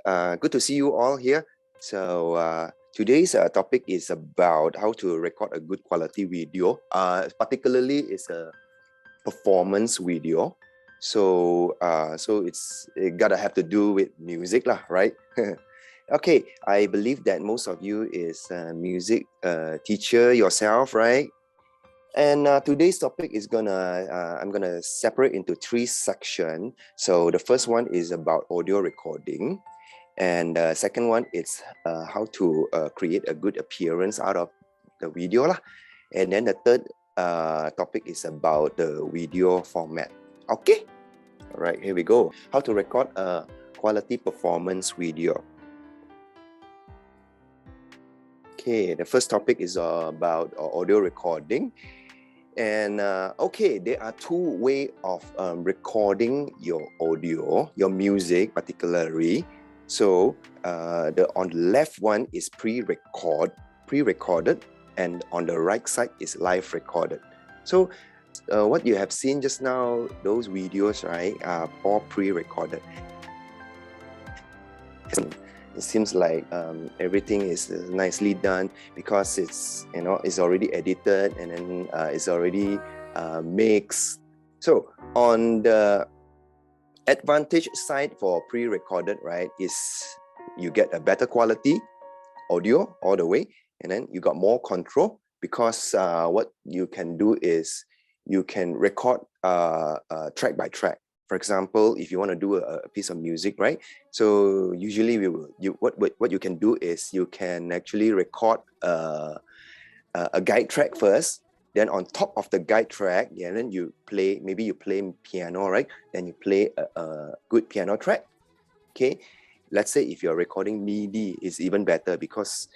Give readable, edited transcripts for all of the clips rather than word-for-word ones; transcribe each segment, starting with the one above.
Good to see you all here. So today's topic is about how to record a good quality video. Particularly, it's a performance video. So it gotta have to do with music lah, right? Okay, I believe that most of you is a music teacher yourself, right? And today's topic is I'm gonna separate into 3 sections. So the first one is about audio recording. And the second one is how to create a good appearance out of the video lah. And then the third topic is about the video format. Okay, all right, here we go. How to record a quality performance video. Okay, the first topic is about audio recording. And okay, there are 2 ways of recording your audio, your music particularly. So on the left one is pre-recorded, and on the right side is live recorded. So what you have seen just now, those videos, right, are all pre-recorded. It seems like everything is nicely done because it's already edited and then it's already mixed. So on the advantage side for pre-recorded, right, is you get a better quality audio all the way, and then you got more control because what you can do is you can record track by track. For example, if you want to do a piece of music, right? So usually what you can do is you can actually record a guide track first. Then on top of the guide track, and then you play piano, right? Then you play a good piano track. Okay, let's say if you're recording MIDI, it's even better because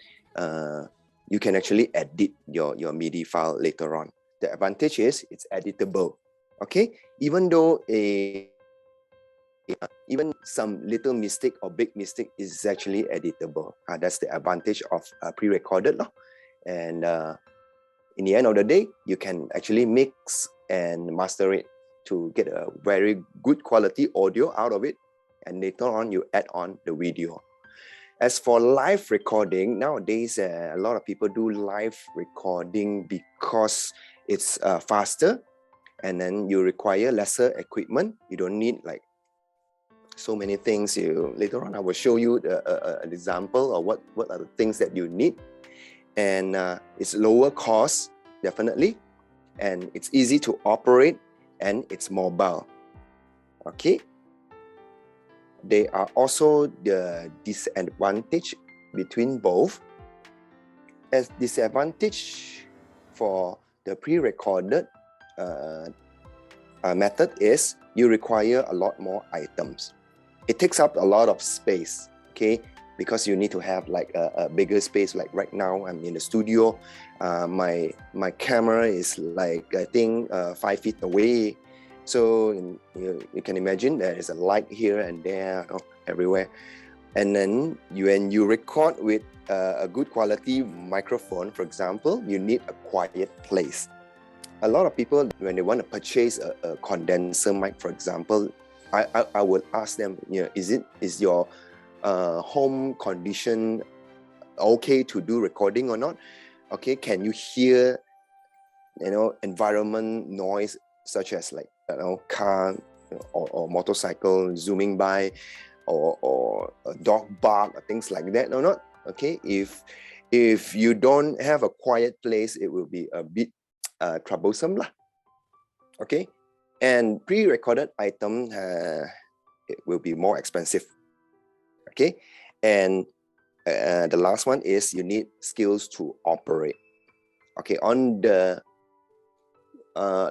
you can actually edit your MIDI file later on. The advantage is it's editable. Okay, even though even some little mistake or big mistake is actually editable. That's the advantage of pre-recorded. And in the end of the day, you can actually mix and master it to get a very good quality audio out of it. And later on, you add on the video. As for live recording, nowadays, a lot of people do live recording because it's faster, and then you require lesser equipment. You don't need like so many things. Later on, I will show you an example of what are the things that you need. And it's lower cost, definitely, and it's easy to operate, and it's mobile. Okay. There are also the disadvantage between both. As disadvantage for the pre-recorded method is you require a lot more items. It takes up a lot of space, okay? Because you need to have like a bigger space. Like right now, I'm in the studio. My camera is like, I think 5 feet away. So you can imagine there is a light here and there, everywhere. And then when you record with a good quality microphone, for example, you need a quiet place. A lot of people, when they want to purchase a condenser mic, for example, I would ask them, is your home condition okay to do recording or not? Okay, can you hear environment noise such as like car or motorcycle zooming by, or a dog bark or things like that or not? Okay, if you don't have a quiet place, it will be a bit troublesome lah. Okay, and pre-recorded item it will be more expensive. Okay, and the last one is you need skills to operate. Okay, on the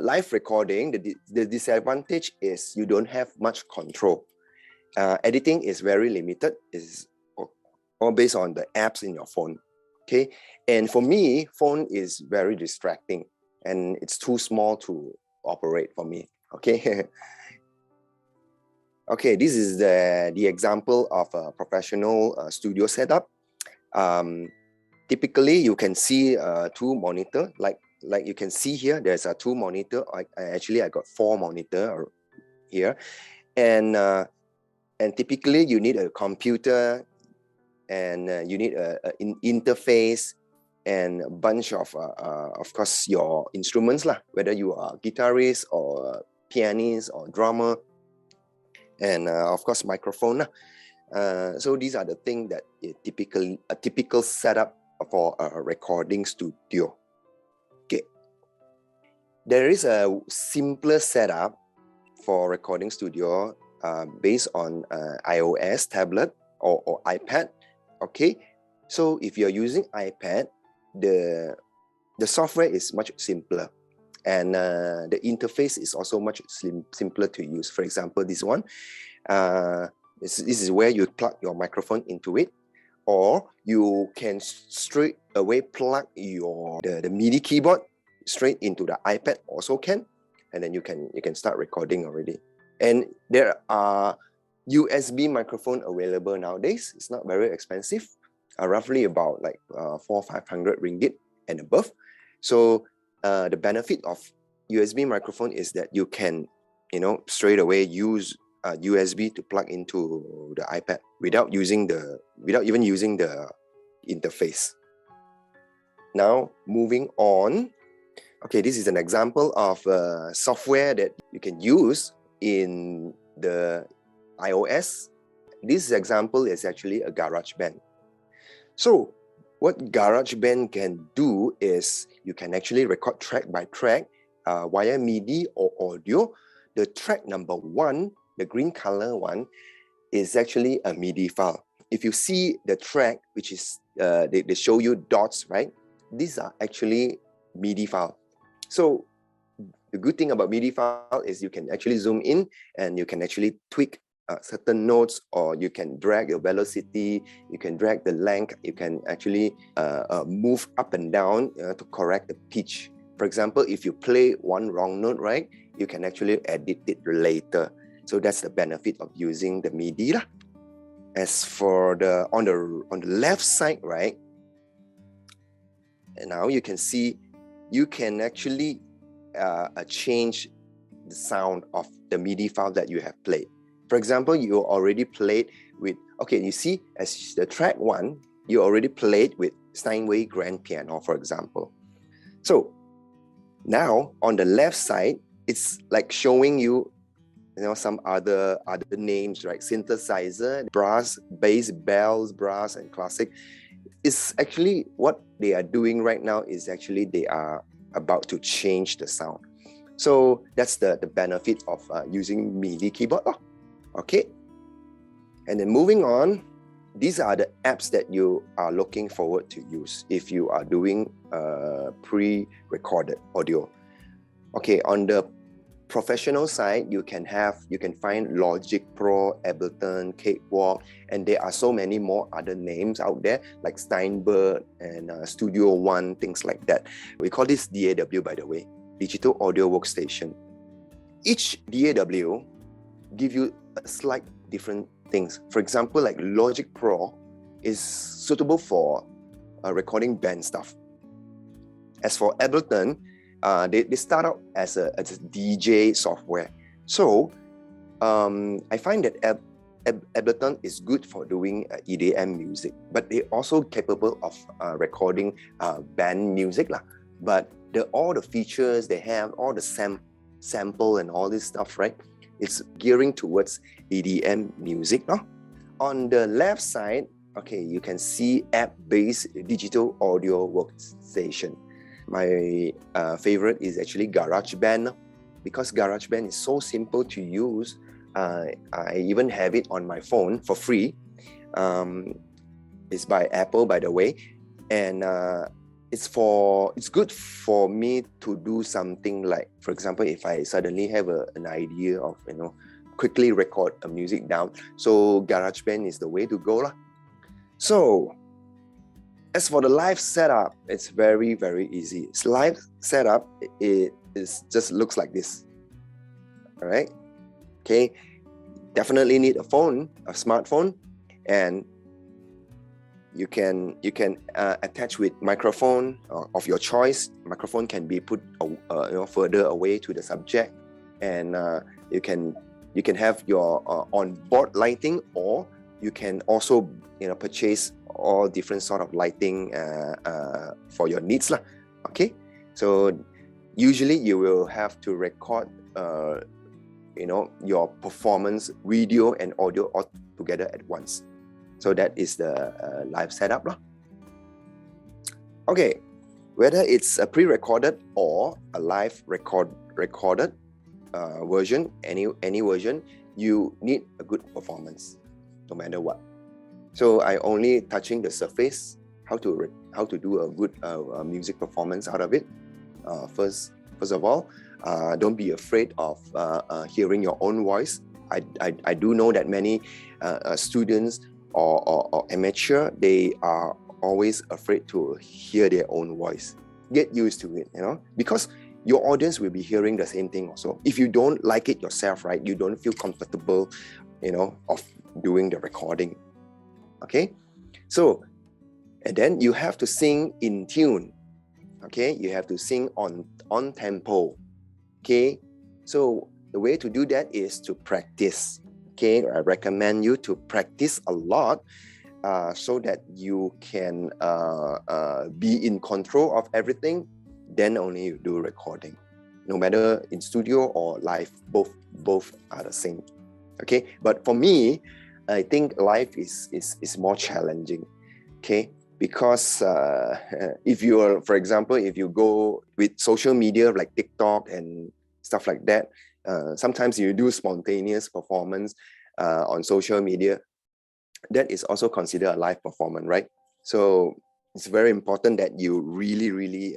live recording, the disadvantage is you don't have much control. Editing is very limited. It's all based on the apps in your phone. Okay, and for me, phone is very distracting and it's too small to operate for me. Okay. Okay, this is the example of a professional studio setup. Typically, you can see 2 monitor. Like you can see here, there's a 2 monitor. I got 4 monitor here, and And typically you need a computer, and you need an interface, and a bunch of course, your instruments lah, whether you are guitarist or pianist or drummer, and of course microphone lah. So these are the things that a typical setup for a recording studio. Okay, there is a simpler setup for recording studio based on iOS tablet or iPad. Okay, so if you're using iPad, the software is much simpler, and the interface is also much simpler to use. For example, this one, this is where you plug your microphone into it, or you can straight away plug the MIDI keyboard straight into the iPad also can, and then you can start recording already. And there are USB microphone available nowadays. It's not very expensive, roughly about like 400-500 ringgit and above. So the benefit of USB microphone is that you can, straight away use USB to plug into the iPad without even using the interface. Now moving on. Okay, this is an example of software that you can use in the iOS. This example is actually a GarageBand. So what GarageBand can do is you can actually record track by track via MIDI or audio. The track number 1, the green color one, is actually a MIDI file. If you see the track, which is, they show you dots, right? These are actually MIDI file. So the good thing about MIDI file is you can actually zoom in and you can actually tweak certain notes, or you can drag your velocity, you can drag the length, you can actually move up and down to correct the pitch. For example, if you play one wrong note, right, you can actually edit it later. So that's the benefit of using the MIDI lah. As for on the left side, right, and now you can see you can actually change the sound of the MIDI file that you have played. For example, you already played with, you see, as the track 1, you already played with Steinway Grand Piano, for example. So now on the left side, it's like showing you, some other names, right? Synthesizer, brass, bass, bells, brass, and classic. It's actually what they are doing right now is actually they are about to change the sound. So that's the benefit of using MIDI keyboard. Okay. And then moving on, these are the apps that you are looking forward to use if you are doing pre-recorded audio. Okay, on the professional side, you can find Logic Pro, Ableton, Cakewalk, and there are so many more other names out there like Steinberg and Studio One, things like that. We call this DAW, by the way, Digital Audio Workstation. Each DAW give you a slight different things. For example, like Logic Pro is suitable for recording band stuff. As for Ableton, they start out as a DJ software. So I find that Ableton is good for doing EDM music, but they're also capable of recording band music lah. But all the features they have, all the sample and all this stuff, right? It's gearing towards EDM music. No? On the left side, okay, you can see app-based digital audio workstation. My favorite is actually GarageBand, because GarageBand is so simple to use. I even have it on my phone for free. It's by Apple, by the way, and it's good for me to do something like, for example, if I suddenly have an idea of quickly record a music down. So GarageBand is the way to go lah. So as for the live setup, it's very, very easy. It's live setup, it just looks like this. All right. Okay. Definitely need a phone, a smartphone, and you can attach with microphone of your choice. Microphone can be put further away to the subject, and you can You can have your on-board lighting, or you can also purchase all different sort of lighting for your needs lah. Okay, so usually you will have to record your performance video and audio all together at once. So that is the live setup lah. Okay, whether it's a pre-recorded or a live recorded version, any version, you need a good performance, no matter what. So I only touching the surface, how to do a good music performance out of it. First of all, don't be afraid of hearing your own voice. I do know that many students or amateur, they are always afraid to hear their own voice. Get used to it, because your audience will be hearing the same thing also. If you don't like it yourself, right, you don't feel comfortable, of doing the recording. Okay, so and then you have to sing in tune. Okay, you have to sing on tempo. Okay, so the way to do that is to practice. Okay, I recommend you to practice a lot so that you can be in control of everything. Then only you do recording. No matter in studio or live, both are the same. Okay, but for me, I think live is more challenging. Okay, because if you are, for example, if you go with social media like TikTok and stuff like that, sometimes you do spontaneous performance on social media. That is also considered a live performance, right? So it's very important that you really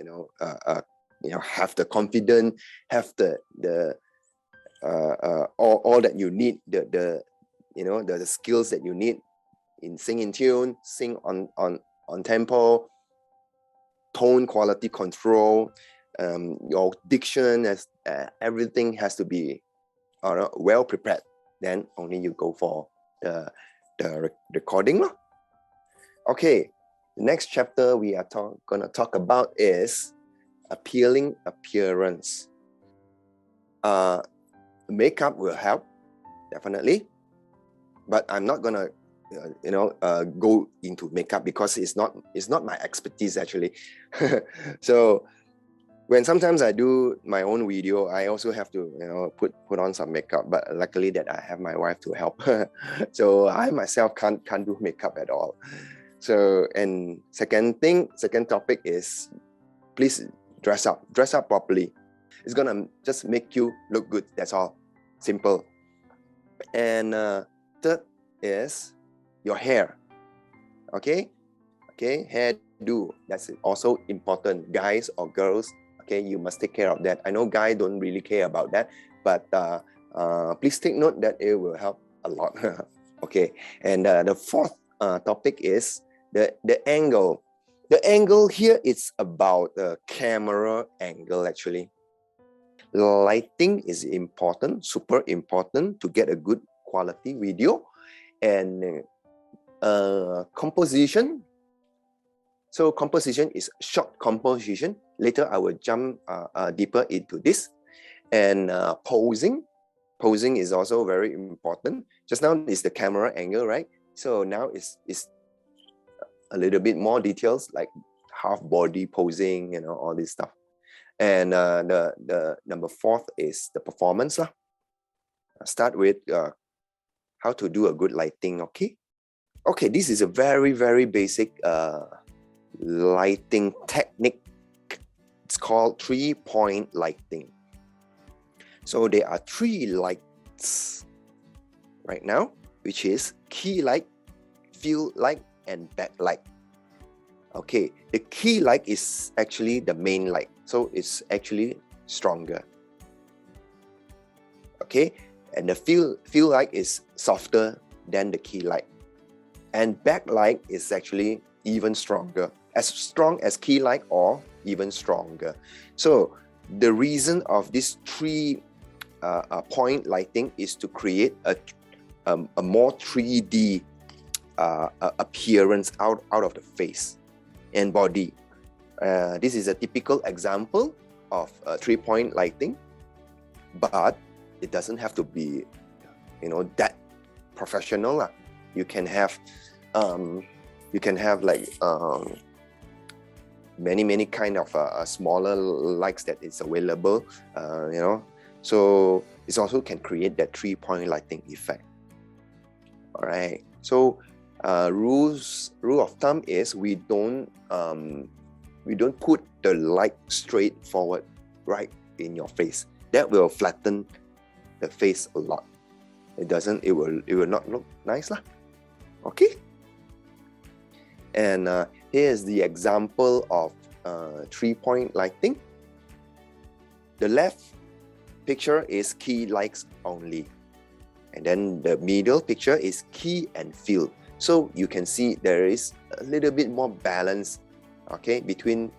have the confidence, have the all that you need, the skills that you need in sing in tune, sing on tempo, tone quality control, your diction, everything has to be well prepared. Then only you go for the recording. Okay, the next chapter we are going to talk about is appealing appearance. Makeup will help, definitely, but I'm not gonna go into makeup because it's not my expertise actually. So when sometimes I do my own video, I also have to put on some makeup, but luckily that I have my wife to help. So I myself can't do makeup at all. So, and second topic is, please dress up properly. It's gonna just make you look good, that's all. Simple. And third is your hair. Okay, hairdo, that's also important. Guys or girls, okay, you must take care of that. I know guys don't really care about that, but please take note that it will help a lot. Okay, and the fourth topic is the angle. The angle here is about the camera angle actually. Lighting is important, super important to get a good quality video. And composition. So composition is short composition. Later I will jump deeper into this. And posing. Posing is also very important. Just now is the camera angle, right? So now is a little bit more details like half body posing, all this stuff. And the number fourth is the performance lah. I'll start with how to do a good lighting. Okay, this is a very, very basic lighting technique. It's called 3-point lighting. So there are 3 lights right now, which is key light, field light, and backlight. Okay, the key light is actually the main light, so it's actually stronger. Okay, and the field light is softer than the key light. And backlight is actually even stronger, as strong as key light or even stronger. So the reason of this 3-point lighting is to create a more 3D appearance out of the face and body. This is a typical example of 3-point lighting, but it doesn't have to be that professional lah. You can have like many kind of smaller lights that is available, so it also can create that 3-point lighting effect. All right, so rule of thumb is we don't put the light straight forward right in your face. That will flatten the face a lot. It will not look nice lah. Okay, and here's the example of 3-point lighting. The left picture is key lights only, and then the middle picture is key and fill. So you can see there is a little bit more balance, okay, between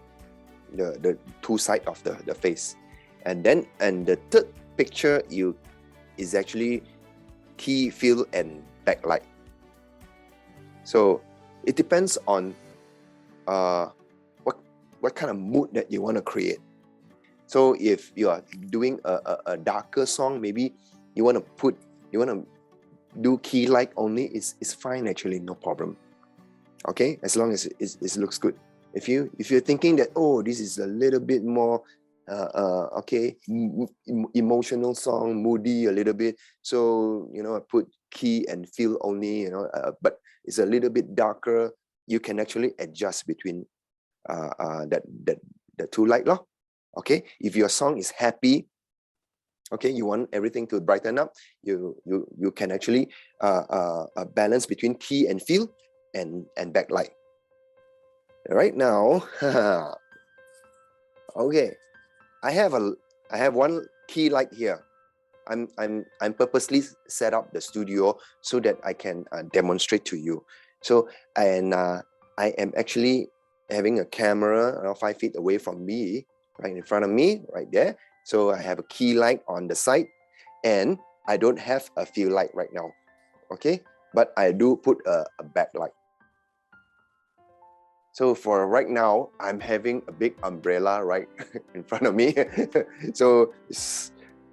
the two sides of the face. And the third picture is actually key, fill, and backlight. So it depends on what kind of mood that you want to create. So if you are doing a darker song, maybe you want to do key light only, it's fine actually, no problem. Okay, as long as it looks good. If you're thinking that, oh, this is a little bit more emotional song, moody a little bit, so I put key and fill only, but it's a little bit darker, you can actually adjust between the two light law. Okay, if your song is happy, okay, you want everything to brighten up, you can actually balance between key and fill and backlight. Right now, okay, I have one key light here. I'm purposely set up the studio so that I can demonstrate to you. So I am actually having a camera 5 feet away from me, right in front of me, right there. So I have a key light on the side, and I don't have a fill light right now, okay? But I do put a backlight. So for right now, I'm having a big umbrella right in front of me. So,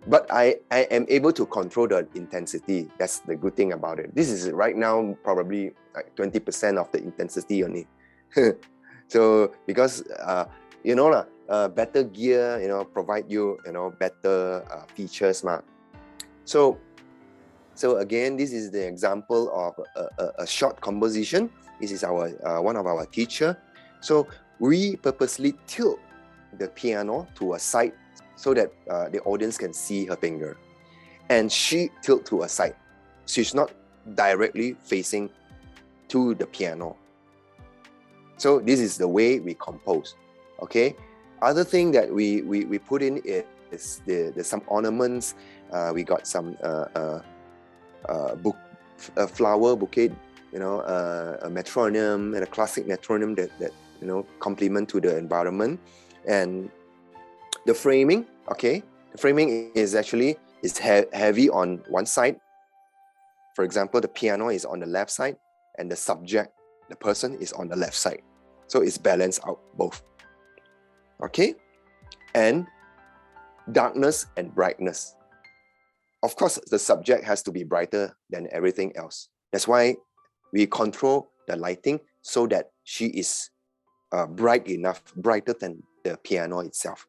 but I am able to control the intensity. That's the good thing about it. This is right now probably like 20% of the intensity only. So because better gear, provide you better features, ma. So again, this is the example of a short composition. This is our one of our teacher. So we purposely tilt the piano to a side so that the audience can see her finger, and she tilt to a side. She's not directly facing to the piano. So this is the way we compose. Okay. Other thing that we put in is some ornaments. We got some flower bouquet, a metronome, and a classic metronome that complement to the environment. And the framing, okay, the framing is actually heavy on one side. For example, the piano is on the left side, and the subject, the person, is on the left side. So it's balanced out both. Okay, and darkness and brightness. Of course, the subject has to be brighter than everything else. That's why we control the lighting so that she is bright enough, brighter than the piano itself.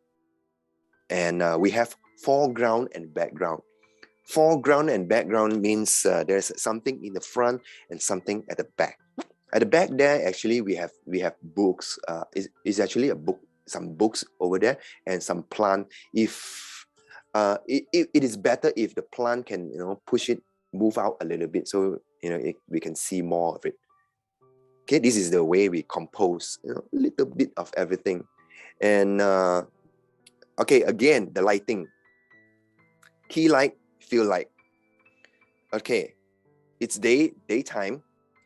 And we have foreground and background. Foreground and background means there's something in the front and something at the back. At the back there, actually, we have books. It's actually a book, some books over there, and some plant. If it is better if the plant can push it, move out a little bit, so we can see more of it. Okay, this is the way we compose, a little bit of everything. And okay, again, the lighting. Key light, fill light. Okay, it's daytime.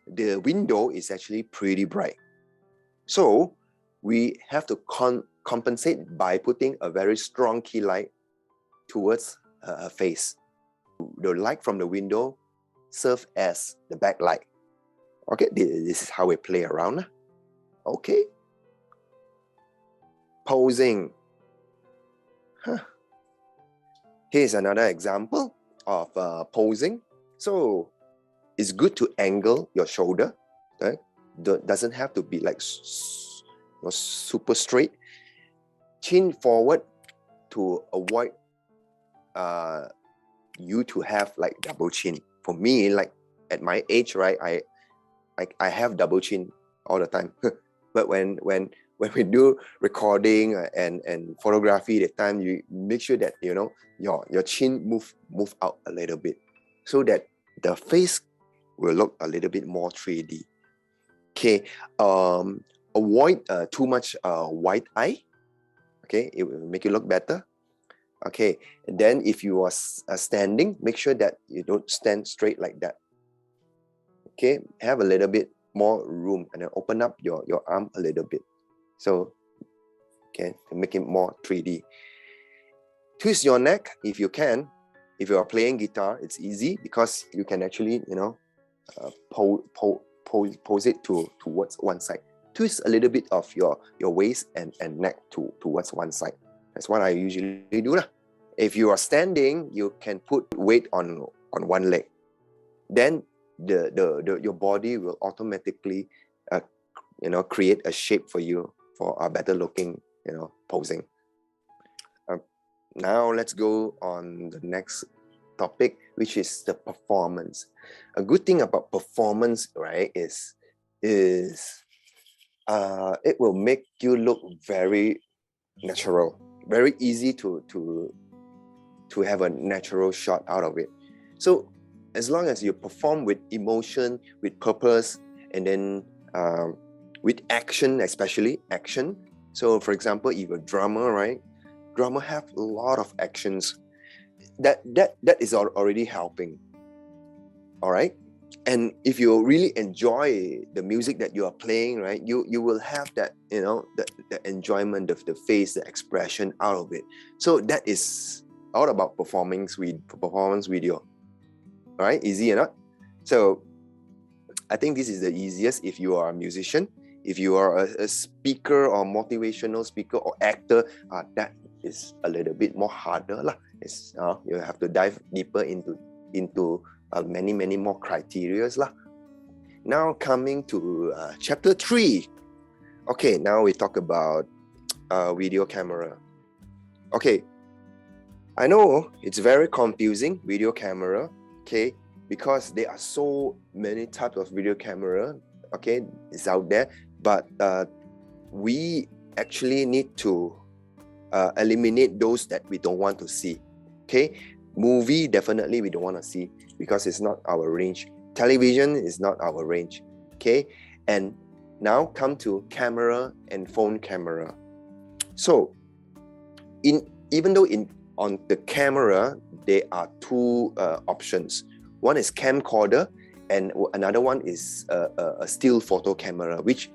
The window is actually pretty bright. So we have to compensate by putting a very strong key light towards her face. The light from the window serve as the backlight. Okay, this is how we play around. Okay. Posing. Here's another example of posing. So it's good to angle your shoulder, right? Doesn't have to be like super straight. Chin forward to avoid you to have like double chin. For me, like at my age, right, I have double chin all the time. But when we do recording and photography, the time you make sure that your chin move out a little bit, so that the face will look a little bit more 3D. Okay, avoid too much wide eye. Okay, it will make you look better. Okay, and then if you are standing, make sure that you don't stand straight like that. Okay, have a little bit more room and then open up your arm a little bit. So, okay, to make it more 3D. Twist your neck if you can. If you are playing guitar, it's easy because you can actually, pose it towards one side. Twist a little bit of your waist and neck towards one side. That's what I usually do lah. If you are standing, you can put weight on one leg. Then your body will automatically create a shape for you for a better looking posing. Now let's go on the next topic, which is the performance. A good thing about performance, right, is it will make you look very natural, very easy to have a natural shot out of it. So as long as you perform with emotion, with purpose, and then with action, especially action. So for example, if you're a drummer, right? Drummer have a lot of actions. That is already helping. All right. And if you really enjoy the music that you are playing, right, you will have that, the enjoyment of the face, the expression out of it. So that is all about performance video. All right, easy enough. So I think this is the easiest if you are a musician. If you are a speaker or motivational speaker or actor, that is a little bit more harder lah. It's you have to dive deeper into many more criterias lah. Now coming to chapter 3. Okay, now we talk about video camera. Okay, I know it's very confusing, video camera. Okay, because there are so many types of video camera. Okay, it's out there, but we actually need to eliminate those that we don't want to see. Okay, movie definitely we don't want to see because it's not our range. Television is not our range. Okay, and now come to camera and phone camera. So even though on the camera there are two options. One is camcorder and another one is a still photo camera, which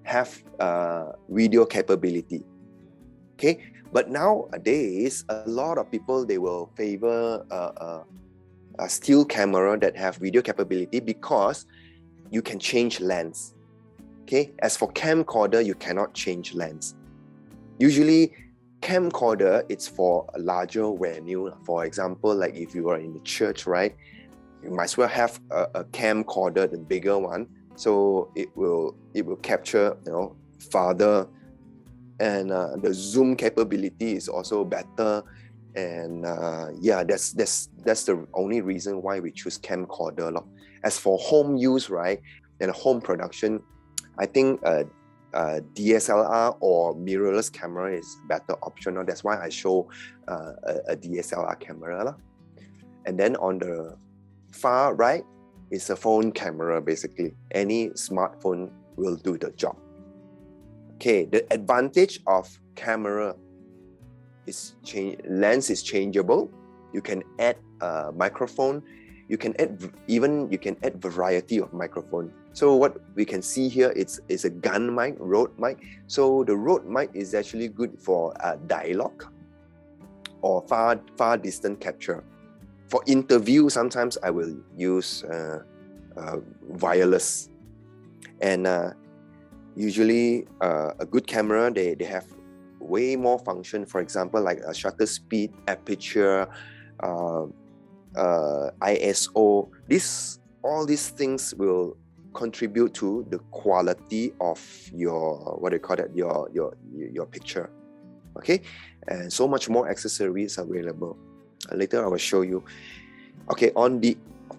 have video capability. Okay, but nowadays a lot of people, they will favor a still camera that have video capability because you can change lens. Okay, as for camcorder, you cannot change lens. Usually camcorder, it's for a larger venue. For example, like if you are in the church, right, you might as well have a camcorder, the bigger one, so it will capture farther, and the zoom capability is also better. And that's the only reason why we choose camcorder. As for home use, right, and home production, I think DSLR or mirrorless camera is a better option. That's why I show a DSLR camera. And then on the far right is a phone camera. Basically, any smartphone will do the job. Okay, the advantage of camera is lens is changeable. You can add a microphone. You can add variety of microphone. So what we can see here, it's a gun mic, Rode mic. So the Rode mic is actually good for dialogue or far distance capture. For interview, sometimes I will use wireless. And usually a good camera, they have way more function. For example, like a shutter speed, aperture, ISO. All these things will contribute to the quality of your, what do you call that, your picture. Okay, and so much more accessories available. Later I will show you. Okay, on the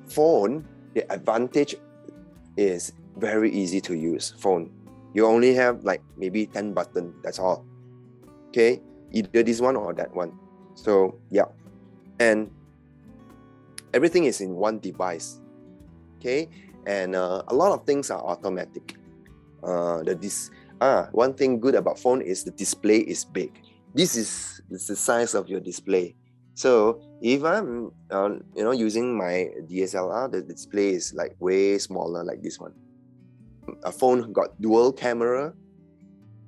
phone, the advantage is very easy to use. Phone, you only have like maybe 10 buttons, that's all. Okay, either this one or that one. So yeah, and everything is in one device. Okay, and a lot of things are automatic. One thing good about phone is the display is big. This is the size of your display. So if I'm using my DSLR, the display is like way smaller, like this one. A phone got dual camera,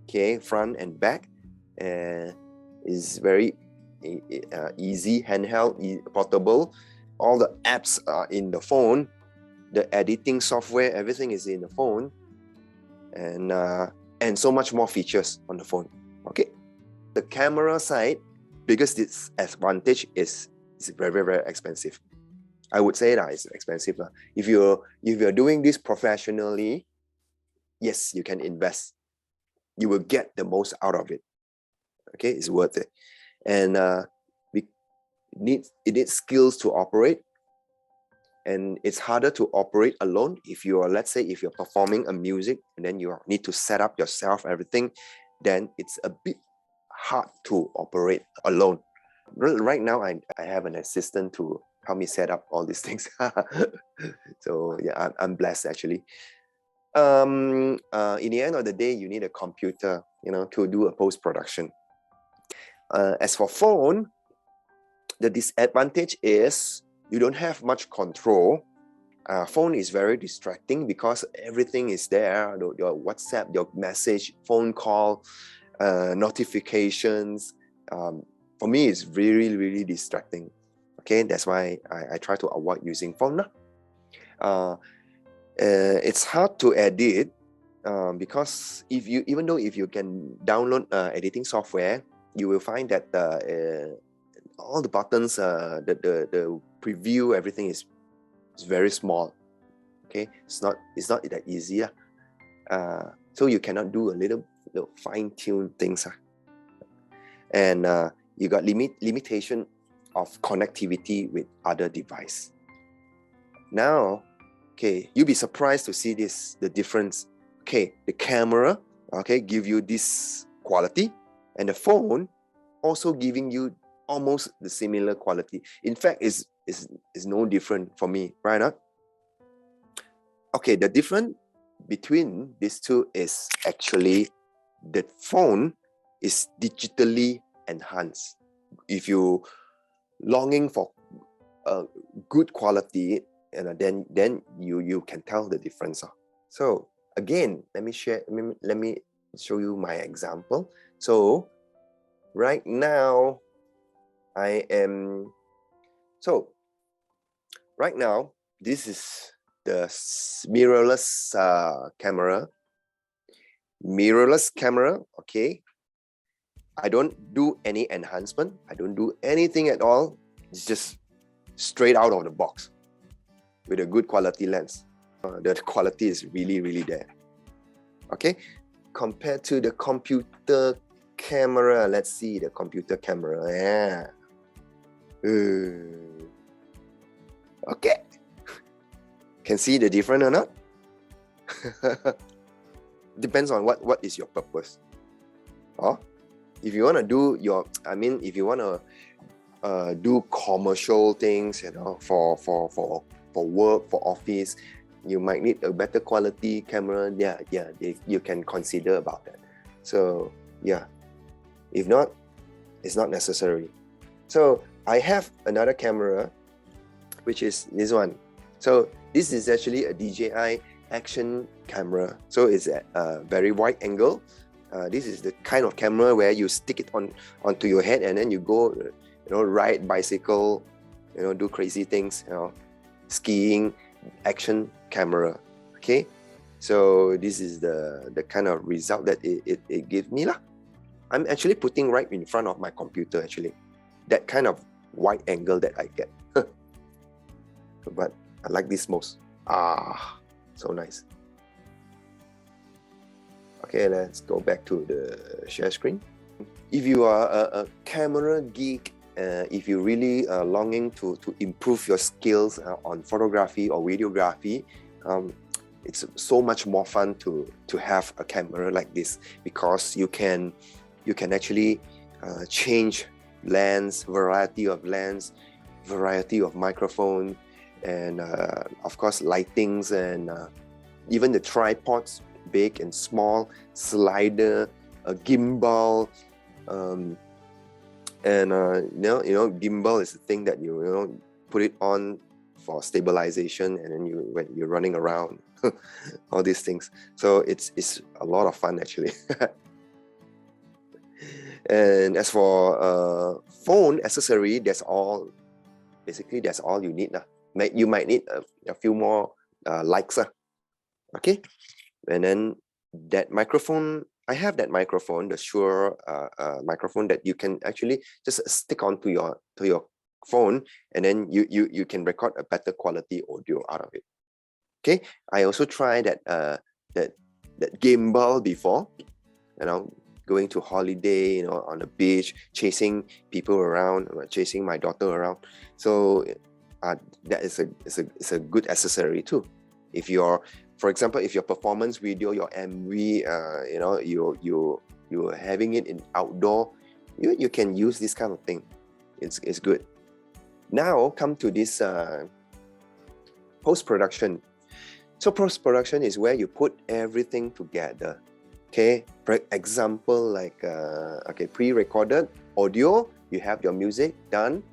okay, front and back, is very easy, handheld, portable. All the apps are in the phone. The editing software, everything is in the phone, and so much more features on the phone. Okay, the camera side, biggest disadvantage is it's very, very expensive. I would say that it's expensive. If you're doing this professionally, yes, you can invest. You will get the most out of it. Okay, it's worth it. And it needs skills to operate. And it's harder to operate alone. If you're, let's say, if you're performing a music and then you need to set up yourself, everything, then it's a bit hard to operate alone. Right now, I have an assistant to help me set up all these things. So yeah, I'm blessed actually. In the end of the day, you need a computer, to do a post-production. As for phone, the disadvantage is you don't have much control. Phone is very distracting because everything is there. Your WhatsApp, your message, phone call, notifications. For me, it's really, really distracting. Okay, that's why I try to avoid using phone. It's hard to edit because even though if you can download editing software, you will find that all the buttons, the preview, everything is very small. Okay, it's not that easy. So you cannot do a little fine-tuned things. And you got limitation of connectivity with other device. Now, okay, you'll be surprised to see the difference. Okay, the camera, okay, give you this quality, and the phone also giving you almost the similar quality. In fact, is no different for me, right? Not? Okay, the difference between these two is actually the phone is digitally enhanced. If you longing for a good quality, and then you can tell the difference. So again, let me show you my example. So right now right now this is the mirrorless camera. Okay, I don't do any enhancement, I don't do anything at all. It's just straight out of the box with a good quality lens. The quality is really, really there. Okay, compared to the computer camera, let's see the computer camera. Yeah. Okay, can see the difference or not? Depends on what is your purpose. If you want to do if you want to do commercial things, for work, for office, you might need a better quality camera. You can consider about that. So yeah, if not, it's not necessary. So I have another camera, which is this one. So this is actually a DJI action camera. So it's at a very wide angle. This is the kind of camera where you stick it onto your head and then you go, ride bicycle, do crazy things, skiing, action camera. Okay, so this is the kind of result that it gives me lah. I'm actually putting right in front of my computer, actually, that kind of wide angle that I get. but I like this most. So nice. Okay, let's go back to the share screen. If you are a camera geek, if you're really longing to improve your skills on photography or videography, it's so much more fun to have a camera like this, because you can actually change lens, variety of microphone, and of course lightings, and even the tripods, big and small, slider, a gimbal, and gimbal is the thing that you put it on for stabilization, and then when you're running around, all these things. So it's a lot of fun actually. And as for phone accessory, that's all you need. You might need a few more likes. Okay, and then that microphone, I have that microphone, the Shure microphone that you can actually just stick onto your phone, and then you can record a better quality audio out of it. Okay, I also tried that gimbal before, going to holiday, on the beach, chasing people around, chasing my daughter around. So that is a good accessory too. If you're, for example, if your performance video, your MV, you're having it in outdoor, you can use this kind of thing. It's good. Now come to this post-production. So post-production is where you put everything together. Okay, for example, like pre-recorded audio, you have your music done,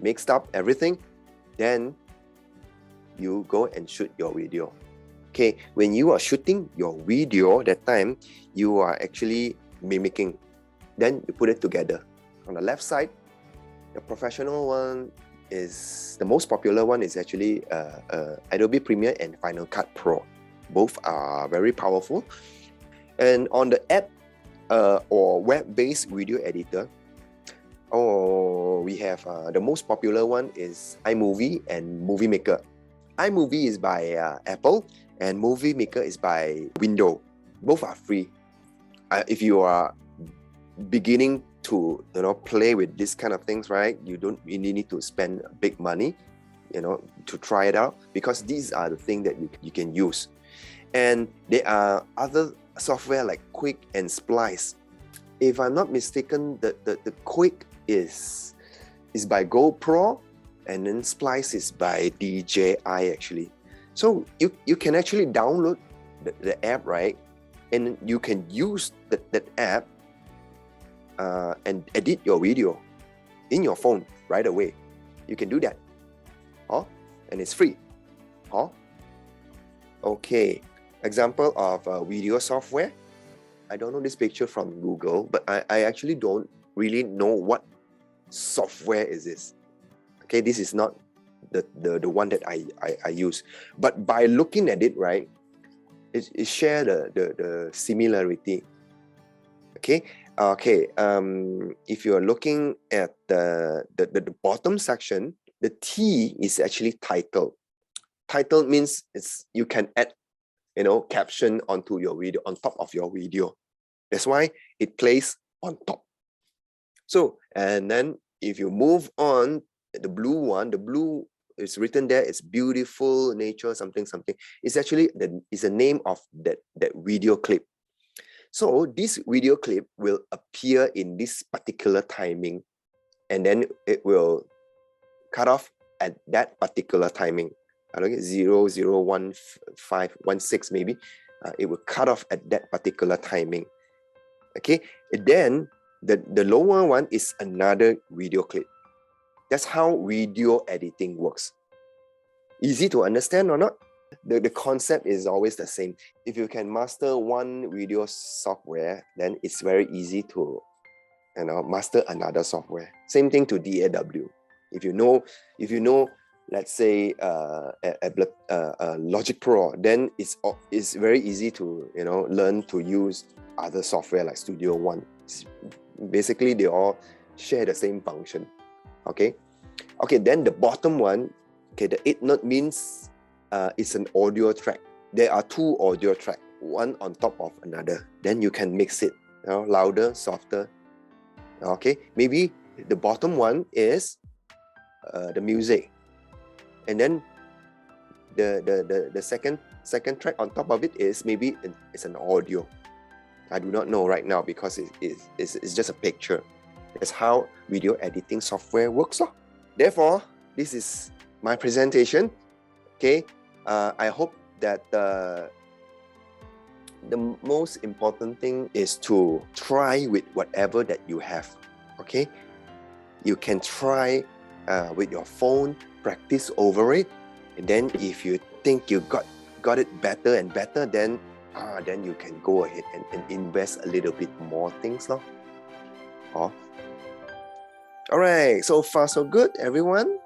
mixed up everything, then you go and shoot your video. Okay, when you are shooting your video, that time you are actually mimicking. Then you put it together. On the left side, the professional one is the most popular one is actually Adobe Premiere and Final Cut Pro. Both are very powerful. And on the app or web-based video editor, we have the most popular one is iMovie and Movie Maker. iMovie is by Apple, and Movie Maker is by Windows. Both are free. If you are beginning to play with this kind of things, right? You don't really need to spend big money, to try it out, because these are the things that you can use. And there are other software like Quick and Splice. If I'm not mistaken, the Quick is by GoPro, and then Splice is by DJI actually. So you can actually download the app, right? And you can use that app and edit your video in your phone right away. You can do that. And it's free. Okay. Example of video software. I don't know this picture from Google, but I actually don't really know what software is this. Okay, this is not the one that I use. But by looking at it, right, it share the similarity. Okay. If you're looking at the bottom section, the T is actually title. Title means you can add caption onto your video, on top of your video. That's why it plays on top. So, and then if you move on, the blue one, the blue is written there, it's beautiful nature, something. It's actually the name of that video clip. So this video clip will appear in this particular timing, and then it will cut off at that particular timing. I don't get 001516 maybe. It will cut off at that particular timing. Okay, and then the lower one is another video clip. That's how video editing works. Easy to understand or not? The concept is always the same. If you can master one video software, then it's very easy to master another software. Same thing to DAW. If you know, let's say Logic Pro, then it's very easy to learn to use other software like Studio One. Basically, they all share the same function. Okay. Then the bottom one Okay, the 8 note means it's an audio track. There are 2 audio tracks, one on top of another. Then you can mix it, louder, softer. Okay, maybe the bottom one is the music, and then the second track on top of it is maybe it's an audio. I do not know right now because it's just a picture. That's how video editing software works. Therefore, this is my presentation. Okay, I hope that the most important thing is to try with whatever that you have. Okay, you can try with your phone, practice over it, and then if you think you got it better and better, then you can go ahead and invest a little bit more things. All right, so far so good, everyone.